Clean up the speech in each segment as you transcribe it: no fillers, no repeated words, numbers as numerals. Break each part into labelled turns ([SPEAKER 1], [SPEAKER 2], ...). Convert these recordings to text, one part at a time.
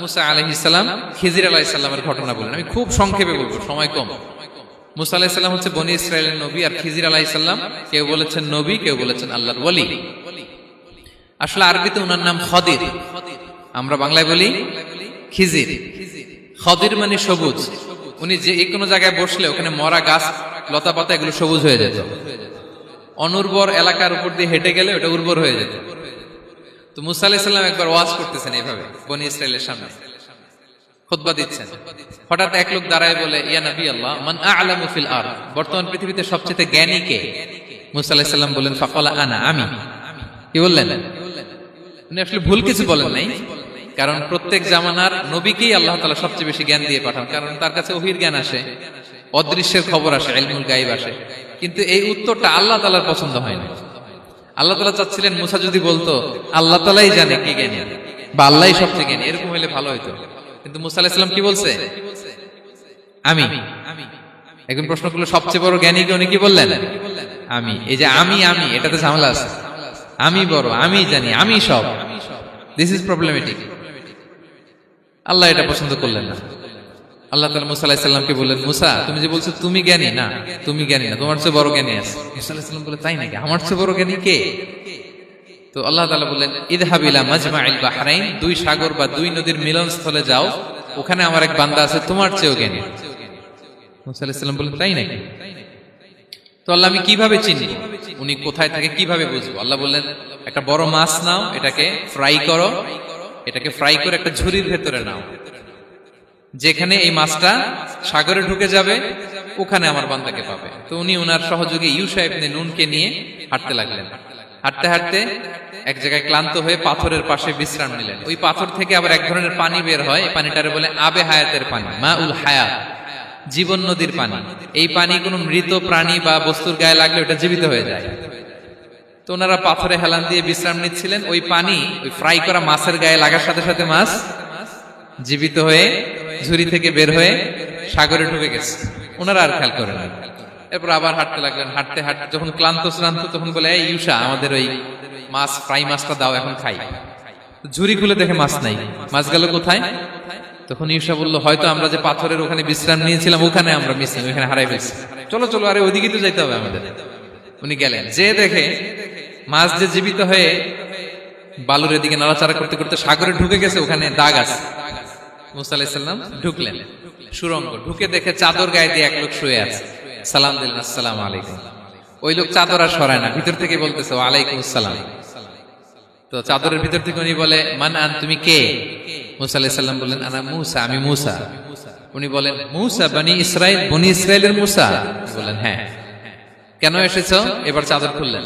[SPEAKER 1] মুসা আলাইহিস সালাম খিজির আলাইহিস সালামের ঘটনা বলেন। আমি খুব সংক্ষেপে বলবো, সময় কম। মুসা আলাইহিস সালাম হচ্ছে বনি ইসরাইলের নবী, আর খিজির আলাইহিস সালাম কেউ বলেছেন নবী, কেউ বলেছেন আল্লাহর ওয়ালি। আসলে আরবিতে ওনার নাম খদির, আমরা বাংলায় বলি খিজির। খদির মানে সবুজ। উনি যে কোনো জায়গায় বসলে ওখানে মরা গাছ লতা পাতা এগুলো সবুজ হয়ে যেত। অনুর্বর এলাকার উপর দিয়ে হেঁটে গেলে ওটা উর্বর হয়ে যেত। তো মুসা আলাইহিস সালাম একবার ওয়াজ করতেছেন এইভাবে বনি ইসরাইলের সামনে, খুতবা দিচ্ছেন। হঠাৎ এক লোক দাঁড়ায় বলে, ইয়া নবী আল্লাহ, মান আ'লামু ফিল আরদ, বর্তমান পৃথিবীতে সবচেয়ে জ্ঞানী কে? মুসা আলাইহিস সালাম বলেন, ফাকালা আনা, আমি। কি বললেন? উনি আসলে ভুল কিছু বলেন নাই, কারণ প্রত্যেক জামানার নবীকেই আল্লাহ তাআলা সবচেয়ে বেশি জ্ঞান দিয়ে পাঠান, কারণ তার কাছে ওহীর জ্ঞান আসে, অদৃশ্যের খবর আসে, ইলমুল গায়ব আসে। কিন্তু এই উত্তরটা আল্লাহ তাআলার পছন্দ হয় না। আল্লাহ তাআলা চাচ্ছিলেন মুসা যদি বলতো আল্লাহ তাআলাই জানে কে জ্ঞানী বা আল্লাহই সবচেয়ে জ্ঞানী, এরকম হলে ভালো হতো। কিন্তু মুসা আলাইহিস সালাম কি বলছে? আমি। একজন প্রশ্ন করলো সবচেয়ে বড় জ্ঞানী কে? উনি কি বললেন? আমি। এই যে আমি আমি, এটাতে ঝামেলা আছে। আমি বড়, আমি জানি, আমি সব, দিস ইজ প্রবলেমেটিক। আল্লাহ এটা পছন্দ করলেন না। আল্লাহ তাআলা মুসা আলাইহিস সালামকে বললেন, মুসা তুমি যে বলছো তুমি জ্ঞানী, না তুমি জ্ঞানী না, তোমার চেয়ে বড় জ্ঞানী আছে। মুসা আলাইহিস সালাম বলে, তাই নাকি? আমার চেয়ে বড় জ্ঞানী কে? তো আল্লাহ তাআলা বললেন, ইযহাব ইলা মাজমাইল বাহরাইন, দুই সাগর বা দুই নদীর মিলনস্থলে যাও, ওখানে আমার এক বান্দা আছে তোমার চেয়েও জ্ঞানী। মুসা আলাইহিস সালাম বললেন, তাই নাকি? তো আল্লাহ, আমি কিভাবে চিনি উনি কোথায় থাকে, কিভাবে বুঝবো? আল্লাহ বললেন, একটা বড় মাছ নাও, এটাকে ফ্রাই করো, এটাকে ফ্রাই করে একটা ঝুড়ির ভেতরে নাও, যেখানে এই মাছটা সাগরে ঢুকে যাবে ওখানে আমার বান্দাকে পাবে। তো উনি ওনার সহযোগী ইউশা ইবনে নুনকে নিয়ে হাঁটতে লাগলেন। হাঁটতে হাঁটতে এক জায়গায় ক্লান্ত হয়ে পাথরের পাশে বিশ্রাম নিলেন। ওই পাথর থেকে আবার এক ধরনের পানি বের হয়, এই পানিটারে বলে আবে হায়াতের পানি, মা উল হায়াত, জীবন নদীর পানি। এই পানি কোনো মৃত প্রাণী বা বস্তুর গায়ে লাগলে ওটা জীবিত হয়ে যায়। তো ওনারা পাথরে হেলান দিয়ে বিশ্রাম নিচ্ছিলেন। ওই পানি ওই ফ্রাই করা মাছের গায়ে লাগার সাথে সাথে মাছ জীবিত হয়ে ঝুড়ি থেকে বের হয়ে সাগরে ঢুকে গেছে। ওনারা আর খেয়াল করেন না। এরপর আবার হাঁটতে লাগলেন। হাঁটতে হাঁটতে যখন ক্লান্ত শ্রান্ত, তখন বলে, এই ইউশা, আমাদের ওই মাছ ফ্রাই মাছটা দাও, এখন খাই। ঝুড়ি খুলে দেখে মাছ নাই। মাছ গেল কোথায়? তখন ইউশা বলল, হয়তো আমরা যে পাথরের ওখানে বিশ্রাম নিয়েছিলাম ওখানে আমরা মিস, ওখানে হারাই ফেলছি। চলো চলো, আরে ওইদিকে তো যাইতে হবে আমাদের। উনি গেলেন, যে দেখে মাছ যে জীবিত হয়ে বালুর এদিকে নাড়াচাড়া করতে করতে সাগরে ঢুকে গেছে, ওখানে দাগ আছে। মুসা আলাইহিস সালাম ঢুকলেন সুরঙ্গ, ঢুকে দেখে চাদর গায়ে দিয়ে এক লোক শুয়ে আছে। সালাম দিলেন, আসসালামু আলাইকুম। ওই লোক চাদর আর সরায় না, ভিতর থেকে বলতেছে, ওয়ালাইকুম আসসালাম। তো চাদরের ভিতর থেকে উনি বলে, মান আন, তুমি কে? মুসা আলাইহিস সালাম বললেন, আনা মুসা, আমি মুসা। উনি বলেন, মুসা বনি ইসরাইল, বনি ইসরাইলের মুসা? বললেন, হ্যাঁ। কেন এসেছো? এবার চাদর খুললেন।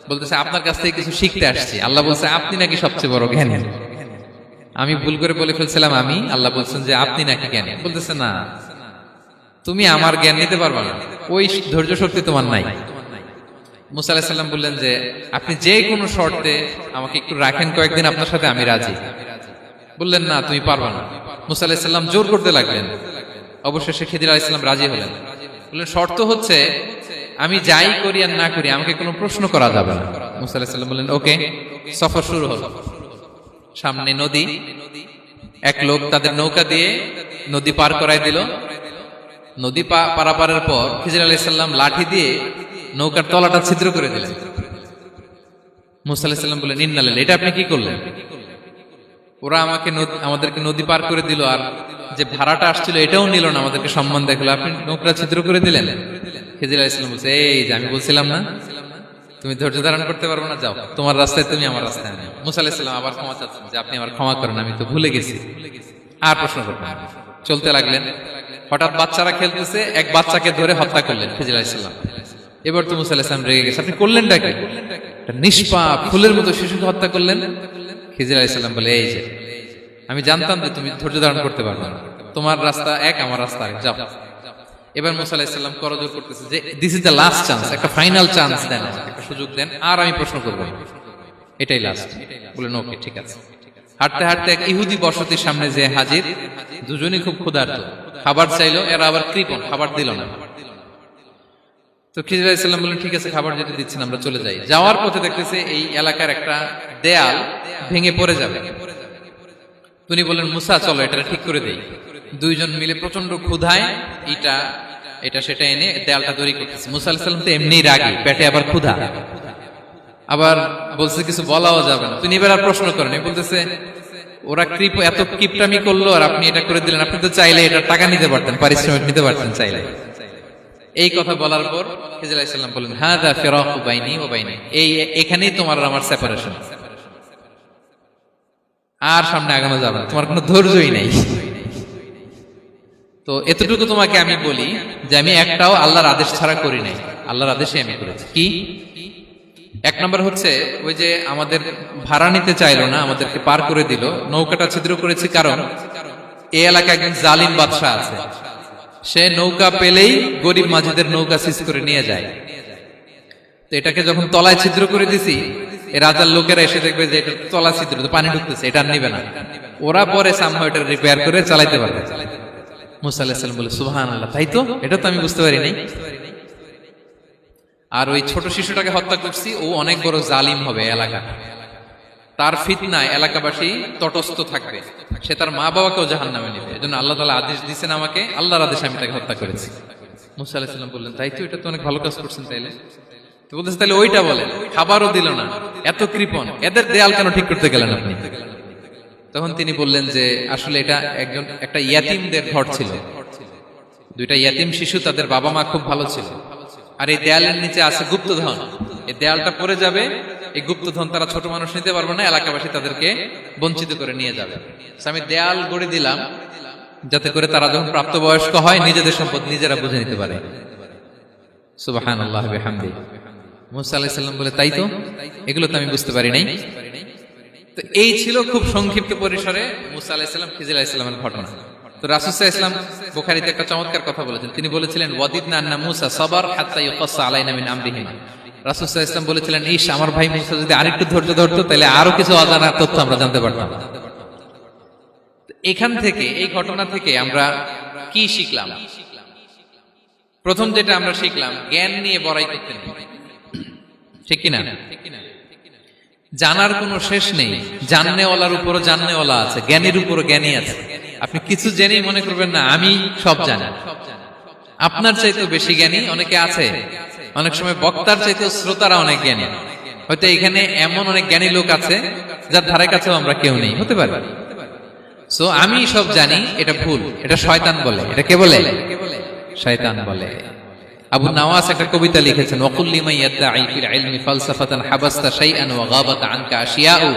[SPEAKER 1] বলতেছে, আপনার কাছ থেকে কিছু শিখতে আসছি। আল্লাহ বলছে, আপনি নাকি সবচেয়ে বড় জ্ঞানী। আমি ভুল করে বলে ফেলছিলাম আমি। আল্লাহ বলছেন যে আপনি নাকি জ্ঞানী। বলতেছে, না, তুমি আমার জ্ঞান নিতে পারবা না, ওই ধৈর্য শক্তি তোমার নাই। মুসা আলাইহিস সালাম বললেন যে, আপনি যে কোনো শর্তে আমাকে একটু রাখেন কয়েকদিন, আপনার সাথে আমি রাজি। বললেন, না, তুমি পারবা না। মুসা আলাইহিস সালাম জোর করতে লাগলেন। অবশেষে খিদির আলাইহিস সালাম রাজি হলেন। বললেন, শর্ত হচ্ছে আমি যাই করি আর না করি আমাকে কোনো প্রশ্ন করা যাবে না। মুসা আলাইহিস সালাম বললেন, ওকে। সফর শুরু হলো। সামনে নদী, এক লোক তাদের নৌকা দিয়ে নদী পার করাই দিল। নদী পারাপারের পর খিজির আলাইহিস সালাম লাঠি দিয়ে নৌকার তলাটা ছিদ্র করে দিলেন। মুসা আলাইহিস সালাম বললেন, ইন্না লিল্লাহি, এটা আপনি কি করলেন? ওরা আমাদেরকে নদী পার করে দিল, আর যে ভাড়াটা আসছিল এটাও নিল না, আমাদেরকে সম্মান দেখলো, আপনি নৌকা ছিদ্র করে দিলেন। খিজির আলাইহিস সালাম বলছে, এই যে আমি বলছিলাম না তুমি ধৈর্য ধারণ করতে পারবো না, যাও, তোমার রাস্তায় তুমি, আমার রাস্তায় আমি। মুসা আলাইহিস সালাম আবার ক্ষমা চাচ্ছেন যে, আপনি আমার ক্ষমা করেন, আমি তো ভুলে গেছি, আর প্রশ্ন করবেন না। চলতে লাগলেন। হঠাৎ বাচ্চারা খেলতেছে, এক বাচ্চাকে ধরে হত্যা করলেন খিজির আলাইহিস সালাম। এবার তো মুসা আলাইহিস সালাম রেগে গেছে, আপনি করলেনটা কি? নিষ্পাপ ফুলের মতো শিশুকে হত্যা করলেন। খিজির আলাইহিস সালাম বলে, এই যে আমি জানতাম যে তুমি ধৈর্য ধারণ করতে পারবে না, তোমার রাস্তা এক, আমার রাস্তা এক, যাও। এবার মুসা আলাইহিস সালাম করজোর করতেছে যে, this is the last chance, একটা ফাইনাল চান্স দেন, একটা সুযোগ দেন, আর আমি প্রশ্ন করব না, এটাই লাস্ট। বলেন, ওকে, ঠিক আছে। হাঁটতে হাঁটতে এক ইহুদি বসতির সামনে যে হাজির। দুজনই খুব ক্ষুধার্ত, খাবার চাইলো, এরা আবার কৃপণ, খাবার দিল না। তো খিজির আলাইহিস সালাম বললেন, ঠিক আছে, খাবার যেতে দিচ্ছেন, আমরা চলে যাই। যাওয়ার পথে দেখতেছে এই এলাকার একটা দেয়াল ভেঙে পড়ে যাবে। উনি বললেন মুসা চলো এটা ঠিক করে দেই। দুইজন মিলে প্রচন্ড ক্ষুধায় এটা এটা সেটা এনে দেয়ালটা তৈরি করতেছে। মুসা আলাইহিস সালাম তো এমনিই রাগী, পেটে আবার ক্ষুধা, আবার বলছে কিছু বলাও যাবে না। তিনি এবার আর প্রশ্ন করেন, বলতেছে ওরা এত কিপটামি করলো আর আপনি এটা করে দিলেন, আপনি তো চাইলে এটা টাকা নিতে পারতেন, পারিশ্রমিক নিতে পারতেন চাইলে। এই কথা বলার পর খিজির আলাইহিস সালাম বললেন হাযা ফিরাকু বাইনি ওয়া বাইনি, এখানেই তোমার আর আমার সেপারেশন, আর সামনে আগানো যাবে না, তোমার কোনো ধৈর্যই নাই। তো এতটুকু তোমাকে আমি বলি যে আমি একটাও আল্লাহর আদেশ ছাড়া করি নাই, আল্লাহর আদেশে আমি করেছি। কি? এক নম্বর হচ্ছে ওই যে আমাদের ভাড়া নিতে চাইলো না, আমাদেরকে পার করে দিল, নৌকাটা ছিদ্র করেছি কারণ এই এলাকায় একজন জালিম বাদশা আছে, সে নৌকা পেলেই গরিব মাঝিদের নৌকা সিজ করে নিয়ে যায়। তো এটাকে যখন তলায় ছিদ্র করে দিছি, এই রাজার লোকেরা এসে দেখবে যে এটা তলা ছিদ্র, তো পানি ঢুকতেছে, এটা আর নিবে না, ওরা পরে সামহাও এটা রিপেয়ার করে চালাইতে পারবে। মুসা আলাইহিস সালাম বলে সুবহানাল্লাহ, তাই তো, এটা তো আমি বুঝতে পারি নাই। আর ওই ছোট শিশুটাকে হত্যা করছি, ও অনেক বড় জালিম হবে এলাকা, তার ফিতনায় এলাকাবাসী তটস্থ থাকবে, সে তার মা বাবাকেও জাহান্নামে নেবে, এজন্য আল্লাহ তাআলা আদেশ দিয়েছেন আমাকে, আল্লাহর আদেশে আমি তাকে হত্যা করেছি। মুসা আলাইহিস সালাম বললেন তাই তো, এটা তো অনেক ভালো কাজ করছেন তাইলে। তো বলতেছে তাহলে ওইটা বলেন, খাবারও দিল না, এত কৃপণ, এদের দেয়াল কেন ঠিক করতে গেলেন আপনি? তখন তিনি বললেন যে আসলে এটা একটা ইয়াতিমদের ঘর ছিল, দুইটা ইয়াতিম শিশু, তাদের বাবা মা খুব ভালো ছিল, আর এই দেয়ালের নিচে আছে গুপ্তধন, এই দেয়ালটা পড়ে যাবে, এই গুপ্তধন তারা ছোট মানুষ নিতে পারবে না, এলাকাবাসী তাদেরকে বঞ্চিত করে নিয়ে যাবে। আমি দেয়াল গড়ে দিলাম যাতে করে তারা যখন প্রাপ্তবয়স্ক হয় নিজেদের সম্পদ নিজেরা বুঝে নিতে পারে। সুবহানাল্লাহ ওয়া বিহামদিহি। মুসা আলাইহিস সালাম বলে তাই তো, এগুলো তো আমি বুঝতে পারি নাই। তো এই ছিল খুব সংক্ষিপ্ত পরিসরে মুসা আলাইহিস সালাম খিজির আলাইহিস সালামের ঘটনা। তো রাসূল সাল্লাল্লাহু আলাইহি ওয়াসাল্লাম বুখারীতে একটা চমৎকার কথা বলেছেন, তিনি বলেছিলেন ওয়াদিদনা আন্না মুসা সাবার হাত্তা ইউকাসসা আলাইনা মিন আমরিহিমা। রাসূল সাল্লাল্লাহু আলাইহি ওয়াসাল্লাম বলেছিলেন ইস, আমার ভাই মুসা যদি আরেকটু ধৈর্য ধরতো তাহলে আরো কিছু অজানা তথ্য আমরা জানতে পারতাম। এখান থেকে, এই ঘটনা থেকে আমরা কি শিখলাম? প্রথম যেটা আমরা শিখলাম, জ্ঞান নিয়ে বড়াই করতে নেই, ঠিক কিনা? জানার কোনো শেষ নেই, জাননেওয়ালার উপরও জাননেওয়ালা আছে, জ্ঞানীর উপরও জ্ঞানী আছে। আপনি কিছু জেনেই মনে করবেন না আমি সব জানি, আপনার চাইতেও বেশি জ্ঞানী অনেকে আছে। অনেক সময় বক্তার চাইতেও শ্রোতারা অনেক জ্ঞানী, হয়তো এখানে এমন অনেক জ্ঞানী লোক আছে যার ধারে কাছেও আমরা কেউ নেই, হতে পারে। সো আমি সব জানি, এটা ভুল, এটা শয়তান বলে। এটা কে বলে? শয়তান বলে। আবু নাওয়াস একটা কবিতা লিখেছেন, ওয়াকুল লিমান ইয়াদঈ ফিল ইলমি ফালসাফাতান হাবাসতা শাইআন ওয়া গাবাত আনকা আশিয়াউ।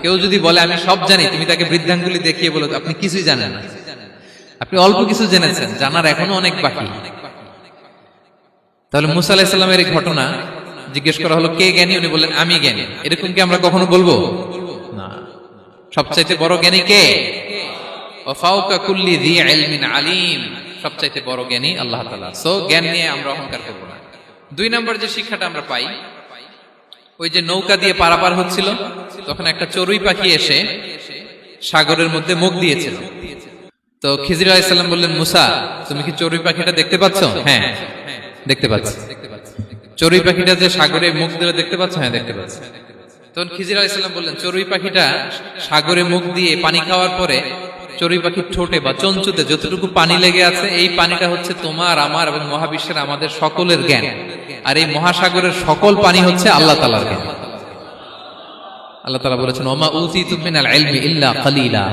[SPEAKER 1] কেউ যদি বলে আমি সব জানি, তুমি তাকে বৃদ্ধাঙ্গুলি দেখিয়ে বলো আপনি কিছুই জানেন না, আপনি অল্প কিছু জেনেছেন, জানার এখনো অনেক বাকি। তাহলে মুসা আলাইহিস সালামের এই ঘটনা জিজ্ঞেস করা হলো কে জ্ঞানী, উনি বললেন আমি জ্ঞানী। এরকম কি আমরা কখনো বলবো? না। সবচাইতে বড় জ্ঞানী কে? ওয়া ফাওকা কুল্লি যী ইলমিন আলিম, সবচাইতে বড় জ্ঞানী আল্লাহ তাআলা। সো জ্ঞান নিয়ে আমরা অহংকার করব না। দুই নম্বর যে শিক্ষাটা আমরা পাই, ওই যে নৌকা দিয়ে পারাপার হচ্ছিল, তখন একটা চড়ুই পাখি এসে সাগরের মধ্যে মুখ দিয়েছিল। তো খিজির আলাইহিস সালাম বললেন মুসা, তুমি কি চড়ুই পাখিটা দেখতে পাচ্ছ? হ্যাঁ দেখতে পাচ্ছি। চড়ুই পাখিটা যে সাগরে মুখ দিলে দেখতে পাচ্ছ? হ্যাঁ দেখতে পাচ্ছি। তখন খিজির আলাইহিস সালাম বললেন চড়ুই পাখিটা সাগরে মুখ দিয়ে পানি খাওয়ার পরে চড়ুই পাখির ঠোঁটে বা চঞ্চুতে যতটুকু পানি লেগে আছে, এই পানিটা হচ্ছে তোমার, আমার এবং মহাবিশ্বের আমাদের সকলের জ্ঞান, আর এই মহাসাগরের সকল পানি হচ্ছে আল্লাহ তাআলার জ্ঞান। আল্লাহ তাআলা বলেছেন ওমা উতিতুম মিনাল ইলমি ইল্লা কালিলা,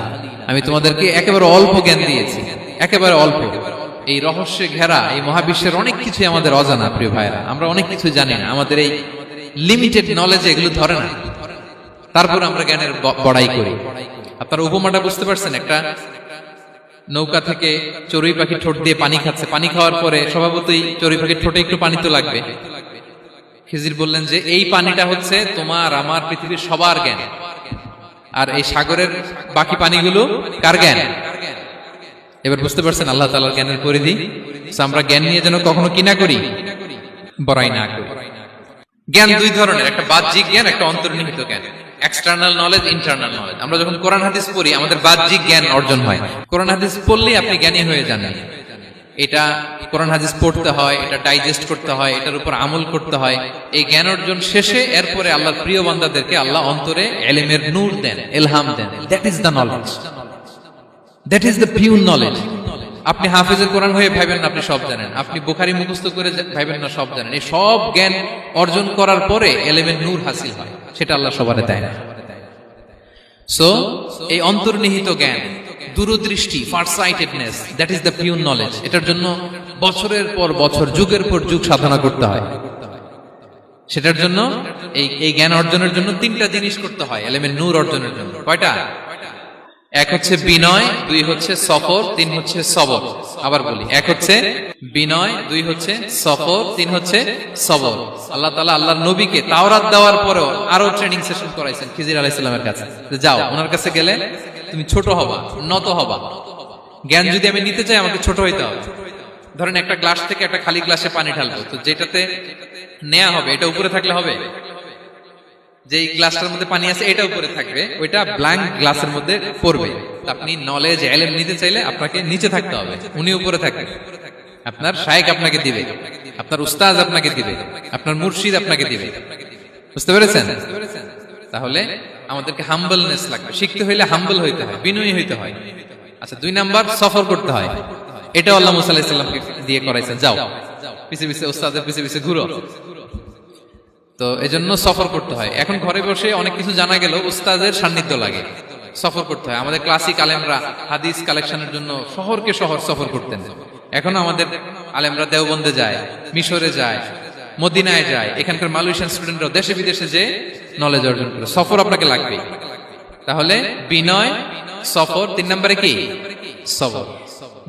[SPEAKER 1] আমি তোমাদেরকে একেবারে অল্প জ্ঞান দিয়েছি, একেবারে অল্প। এই রহস্যে ঘেরা এই মহাবিশ্বের অনেক কিছু আমাদের অজানা। প্রিয় ভাইরা, আমরা অনেক কিছু জানি না, আমাদের এই লিমিটেড নলেজে এগুলো ধরে না, তারপর আমরা জ্ঞানের বড়াই করি। আপনারা উপমাটা বুঝতে পারছেন? একটা নৌকা থেকে চড়ুই পাখি ঠোঁট দিয়ে পানি খাচ্ছে, পানি খাওয়ার পরে স্বভাবতই চড়ুই পাখির ঠোঁটে একটু পানি তো লাগবে। খিজির বললেন যে এই পানিটা হচ্ছে তোমার আমার পৃথিবীর সবার জ্ঞান, আর এই সাগরের বাকি পানিগুলো কার জ্ঞান? এবার বুঝতে পারছেন আল্লাহ তাআলার জ্ঞানের পরিধি। আমরা জ্ঞান নিয়ে যেন কখনো কি না করি, বড়াই না করি। জ্ঞান দুই ধরনের, একটা বাহ্যিক জ্ঞান, একটা অন্তর্নিহিত জ্ঞান, এক্সটার্নাল নলেজ, ইন্টারনাল নলেজ। আমরা যখন কোরআন হাদিস পড়ি আমাদের বাহ্যিক জ্ঞান অর্জন হয়। কোরআন হাদিস পড়লেই আপনি জ্ঞানী হয়ে যান। এটা কোরআন হাদিস পড়তে হয়, এটা ডাইজেস্ট করতে হয়, এটার উপর আমল করতে হয়। এই জ্ঞান অর্জন শেষে এরপরে আল্লাহর প্রিয় বান্দাদেরকে আল্লাহ অন্তরে ইলমের নূর দেন, ইলহাম দেন। That is the knowledge. That is the pure knowledge. আপনি হাফেজের কোরআন হয়ে ভাবেন না আপনি সব জানেন, আপনি বুখারী মুখস্থ করে ভাবেন না সব জানেন। এই সব জ্ঞান অর্জন করার পরে এলেমের নূর হাসিল হয়, সেটা আল্লাহ সবারে দেয় না। সো এই অন্তর্নিহিত জ্ঞান, দূরদৃষ্টি, farsightedness, that is the pure knowledge. এটার জন্য বছরের পর বছর, যুগের পর যুগ সাধনা করতে হয়। সেটার জন্য এই জ্ঞান অর্জনের জন্য তিনটা জিনিস করতে হয় এলেমের নূর অর্জনের জন্য। কয়টা? এক হচ্ছে বিনয়, দুই হচ্ছে সফর, তিন হচ্ছে সবর। আবার বলি, এক হচ্ছে বিনয়, দুই হচ্ছে সফর, তিন হচ্ছে সবর। আল্লাহ তাআলা আল্লাহর নবীকে তাওরাত দেওয়ার পরেও আরো ট্রেনিং সেশন করাইছেন খিজির আলাইহিস সালামের কাছে। যাও, ওনার কাছে গেলে তুমি ছোট হবা, নত হবা। জ্ঞান যদি আমি নিতে চাই আমাকে ছোট হইতে হবে। ধরেন একটা গ্লাস থেকে একটা খালি গ্লাসে পানি ঢালবো, তো যেটাতে নেওয়া হবে এটা উপরে থাকলে হবে? যে গ্লাসটার মধ্যে পানি আছে এটা উপরে থাকবে, ওইটা ব্ল্যাঙ্ক গ্লাসের মধ্যে পড়বে। আপনি নলেজ এলেম নিতে চাইলে আপনাকে নিচে থাকতে হবে, উনি উপরে থাকবে। আপনার শায়েখ আপনাকে দিবে, আপনার উস্তাজ আপনাকে দিবে, আপনার মুর্শিদ আপনাকে দিবে। বুঝতে পেরেছেন? তাহলে আমাদেরকে হাম্বলনেস লাগবে, শিখতে হইলে হাম্বল হইতে হয়, বিনয়ী হইতে হয়। আচ্ছা, 2 নাম্বার সফর করতে হয়। এটাও আল্লাহ মুসা আলাইহিস সালামকে দিয়ে করাইছেন, যাও পিছে পিছে উস্তাদের পিছে পিছে ঘুরো। তো এজন্য সফর করতে হয়। এখন ঘরে বসে অনেক কিছু জানা গেল, উস্তাদের সান্নিধ্য লাগে, সফর করতে হয়। আমাদের ক্লাসিক আলেমরা হাদিস কালেকশনের জন্য শহরকে শহর সফর করতেন। এখন আমাদের আলেমরা দেওবন্দে যায়, মিশরে যায়, মদিনায় যায়। এখানকার মালয়েশিয়ান স্টুডেন্টরা দেশে বিদেশে যে নলেজ অর্জন করে। সফর আপনাকে লাগবে। তাহলে বিনয়, সফর, 3 নম্বরে কি? সবর।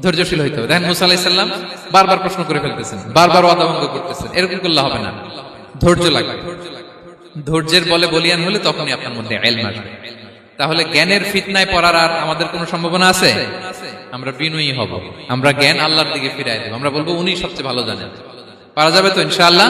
[SPEAKER 1] ধৈর্যশীল হইতে হবে। দেখেন মুসা আলাইহিস সালাম বারবার প্রশ্ন করে ফেলতেছেন, বারবার ওয়াদা ভঙ্গ করতেছেন। এরকম করলে হবে না, ধৈর্য লাগবে। ধৈর্যের বলে বলিয়ান হলে তখনই আপনার মধ্যে ইলম আসবে। তাহলে জ্ঞানের ফিতনায় পড়ার আর আমাদের কোনো সম্ভাবনা আছে? আমরা বিনয়ী হব, আমরা জ্ঞান আল্লাহর দিকে ফিরাই দেব, আমরা বলবো উনি সবচেয়ে ভালো জানেন। পারা যাবে তো ইনশাআল্লাহ?